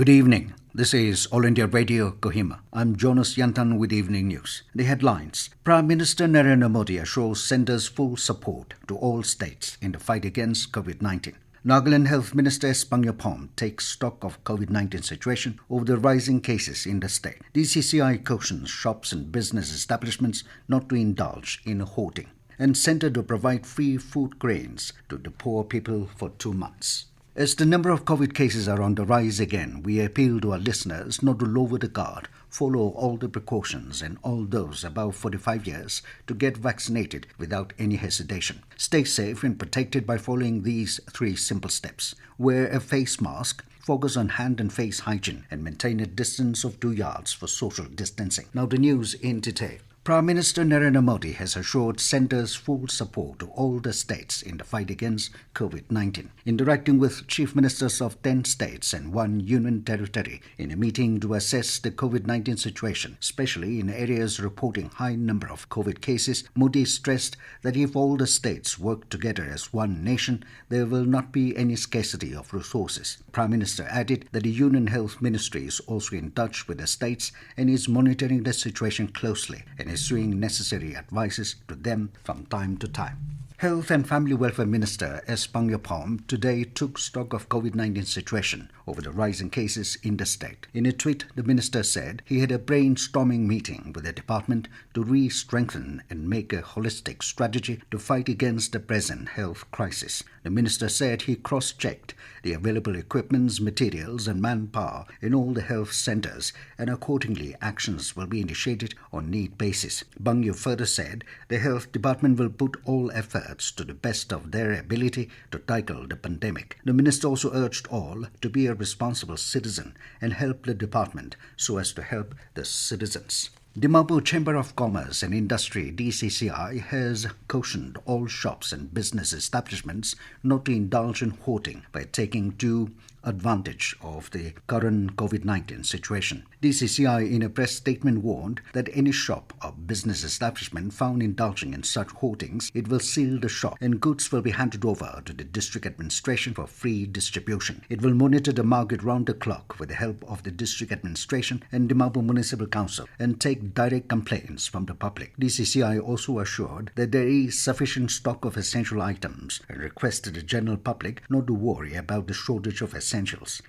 Good evening. This is All India Radio, Kohima. I'm Jonas Yantan with Evening News. The headlines. Prime Minister Narendra Modi assures centre's full support to all states in the fight against COVID-19. Nagaland Health Minister Phom takes stock of COVID-19 situation over the rising cases in the state. DCCI cautions shops and business establishments not to indulge in hoarding. And centre to provide free food grains to the poor people for 2 months. As the number of COVID cases are on the rise again, we appeal to our listeners not to lower the guard, follow all the precautions and all those above 45 years to get vaccinated without any hesitation. Stay safe and protected by following these 3 simple steps. Wear a face mask, focus on hand and face hygiene, and maintain a distance of 2 yards for social distancing. Now the news in detail. Prime Minister Narendra Modi has assured centre's full support to all the states in the fight against COVID-19. Interacting with chief ministers of 10 states and 1 union territory in a meeting to assess the COVID-19 situation, especially in areas reporting high number of COVID cases, Modi stressed that if all the states work together as one nation, there will not be any scarcity of resources. Prime Minister added that the Union Health Ministry is also in touch with the states and is monitoring the situation closely and issuing necessary advices to them from time to time. Health and Family Welfare Minister Pangnyu today took stock of COVID-19 situation over the rising cases in the state. In a tweet, the minister said he had a brainstorming meeting with the department to re-strengthen and make a holistic strategy to fight against the present health crisis. The minister said he cross-checked the available equipments, materials and manpower in all the health centres and accordingly actions will be initiated on need basis. Pangnyu further said the health department will put all efforts to the best of their ability to tackle the pandemic. The minister also urged all to be a responsible citizen and help the department so as to help the citizens. Dimapur Chamber of Commerce and Industry DCCI has cautioned all shops and business establishments not to indulge in hoarding by taking due advantage of the current COVID-19 situation. DCCI in a press statement warned that any shop or business establishment found indulging in such hoardings, it will seal the shop and goods will be handed over to the district administration for free distribution. It will monitor the market round the clock with the help of the district administration and Dimapur Municipal Council and take direct complaints from the public. DCCI also assured that there is sufficient stock of essential items and requested the general public not to worry about the shortage of essentials.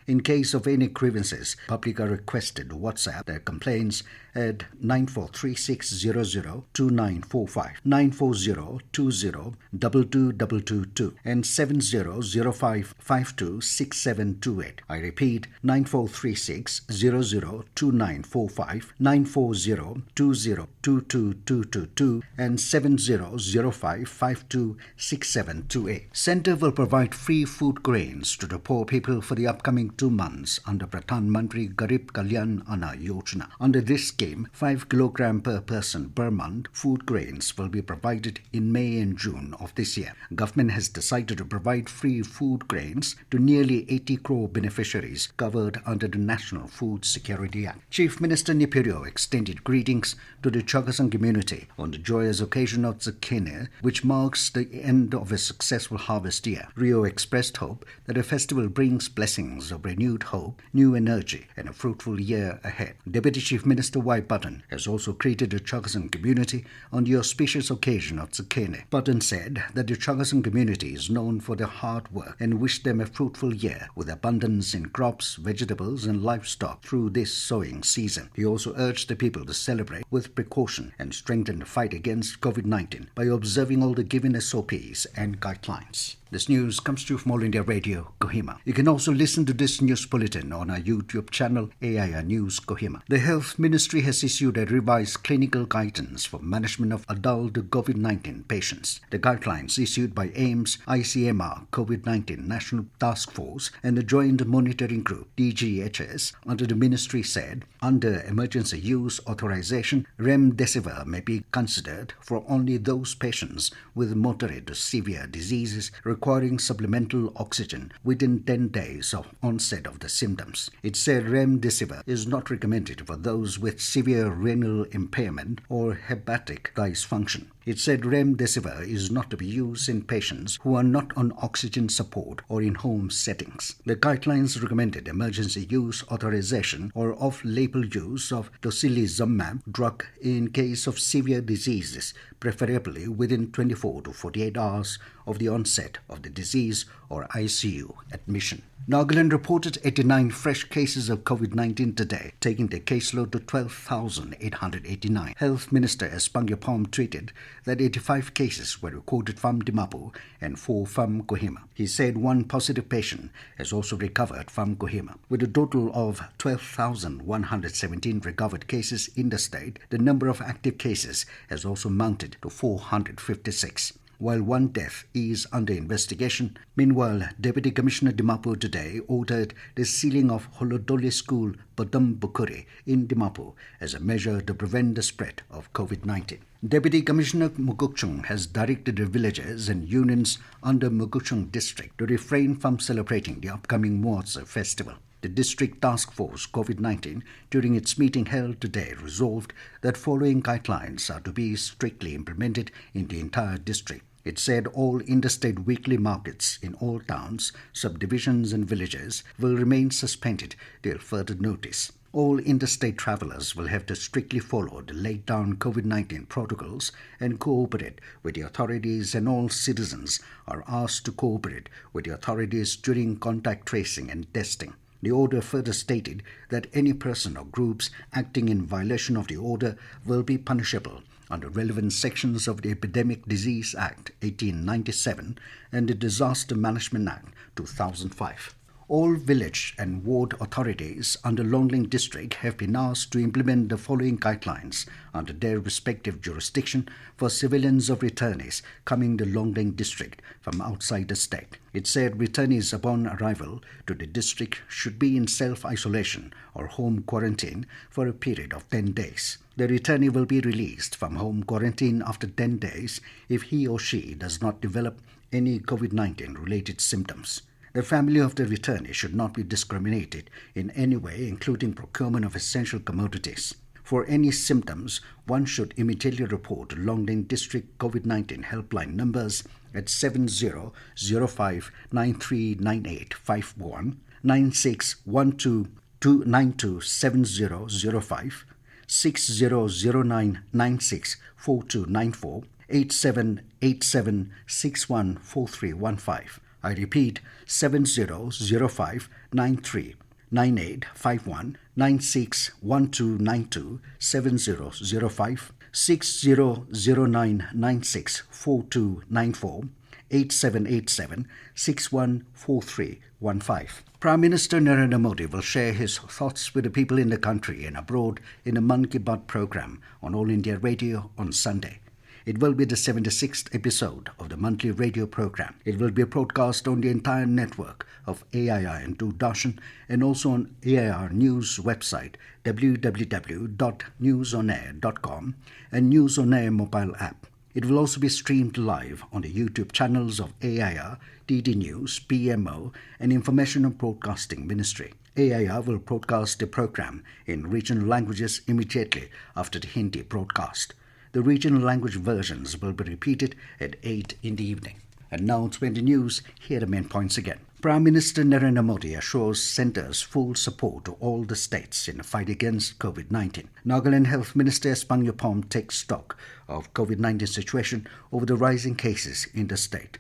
In case of any grievances, public are requested to WhatsApp their complaints at 9436002945, 940202222 and 7005526728. I repeat, 9436002945, 940202222 and 7005526728. Centre will provide free food grains to the poor people for the upcoming 2 months under Pradhan Mantri Garib Kalyan Anna Yojana. Under this scheme, 5 kg per person per month food grains will be provided in May and June of this year. Government has decided to provide free food grains to nearly 80 crore beneficiaries covered under the National Food Security Act. Chief Minister Narendra extended greetings to the Chagasan community on the joyous occasion of Zakene, which marks the end of a successful harvest year. Rio expressed hope that the festival brings blessings of renewed hope, new energy and a fruitful year ahead. Deputy Chief Minister Y. Button has also greeted the Chagasan community on the auspicious occasion of Zakene. Button said that the Chagasan community is known for their hard work and wished them a fruitful year with abundance in crops, vegetables and livestock through this sowing season. He also urged the people to celebrate with precaution and strengthen the fight against COVID-19 by observing all the given SOPs and guidelines. This news comes to you from All India Radio, Kohima. You can also listen to this news bulletin on our YouTube channel, AIR News Kohima. The Health Ministry has issued a revised clinical guidance for management of adult COVID-19 patients. The guidelines issued by AIMS, ICMR, COVID-19 National Task Force and the Joint Monitoring Group, DGHS, under the ministry said, under emergency use authorization, remdesivir may be considered for only those patients with moderate to severe diseases requiring supplemental oxygen within 10 days of onset of the symptoms. It said remdesivir is not recommended for those with severe renal impairment or hepatic dysfunction. It said remdesivir is not to be used in patients who are not on oxygen support or in home settings. The guidelines recommended emergency use authorization or off-label use of tocilizumab drug in case of severe diseases, preferably within 24 to 48 hours of the onset of the disease or ICU admission. Nagaland reported 89 fresh cases of COVID-19 today, taking the caseload to 12,889. Health Minister Phom tweeted that 85 cases were recorded from Dimapur and 4 from Kohima. He said one positive patient has also recovered from Kohima. With a total of 12,117 recovered cases in the state, the number of active cases has also mounted to 456. While one death is under investigation. Meanwhile, Deputy Commissioner Dimapur today ordered the sealing of Holodole School Padam Bukure in Dimapur as a measure to prevent the spread of COVID-19. Deputy Commissioner Mukukchung has directed the villages and unions under Mukukchung district to refrain from celebrating the upcoming Muatsa festival. The District Task Force COVID-19, during its meeting held today, resolved that following guidelines are to be strictly implemented in the entire district. It said all interstate weekly markets in all towns, subdivisions and villages will remain suspended till further notice. All interstate travellers will have to strictly follow the laid down COVID-19 protocols and cooperate with the authorities, and all citizens are asked to cooperate with the authorities during contact tracing and testing. The order further stated that any person or groups acting in violation of the order will be punishable under relevant sections of the Epidemic Disease Act 1897 and the Disaster Management Act 2005. All village and ward authorities under Longling District have been asked to implement the following guidelines under their respective jurisdiction for civilians of returnees coming to Longling District from outside the state. It said returnees upon arrival to the district should be in self-isolation or home quarantine for a period of 10 days. The returnee will be released from home quarantine after 10 days if he or she does not develop any COVID-19 related symptoms. The family of the returnee should not be discriminated in any way, including procurement of essential commodities. For any symptoms, one should immediately report to Longling District COVID-19 helpline numbers at 7005939851, 9612927005, 6009964294, 8787614315. I repeat, 7005939851, 9612927005, 6009964294, 8787614315. Prime Minister Narendra Modi will share his thoughts with the people in the country and abroad in a Mann Ki Baat program on All India Radio on Sunday. It will be the 76th episode of the monthly radio program. It will be broadcast on the entire network of AIR and Doordarshan and also on AIR News website www.newsonair.com and News on Air mobile app. It will also be streamed live on the YouTube channels of AIR, DD News, PMO and Information and Broadcasting Ministry. AIR will broadcast the program in regional languages immediately after the Hindi broadcast. The regional language versions will be repeated at 8 in the evening. And now to the news, here are the main points again. Prime Minister Narendra Modi assures centre's full support to all the states in the fight against COVID-19. Nagaland Health Minister Phom takes stock of COVID-19 situation over the rising cases in the state.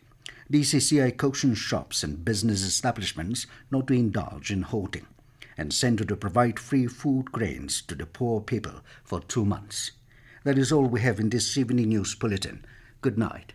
DCCI cautions shops and business establishments not to indulge in hoarding, and centre to provide free food grains to the poor people for 2 months. That is all we have in this evening news bulletin. Good night.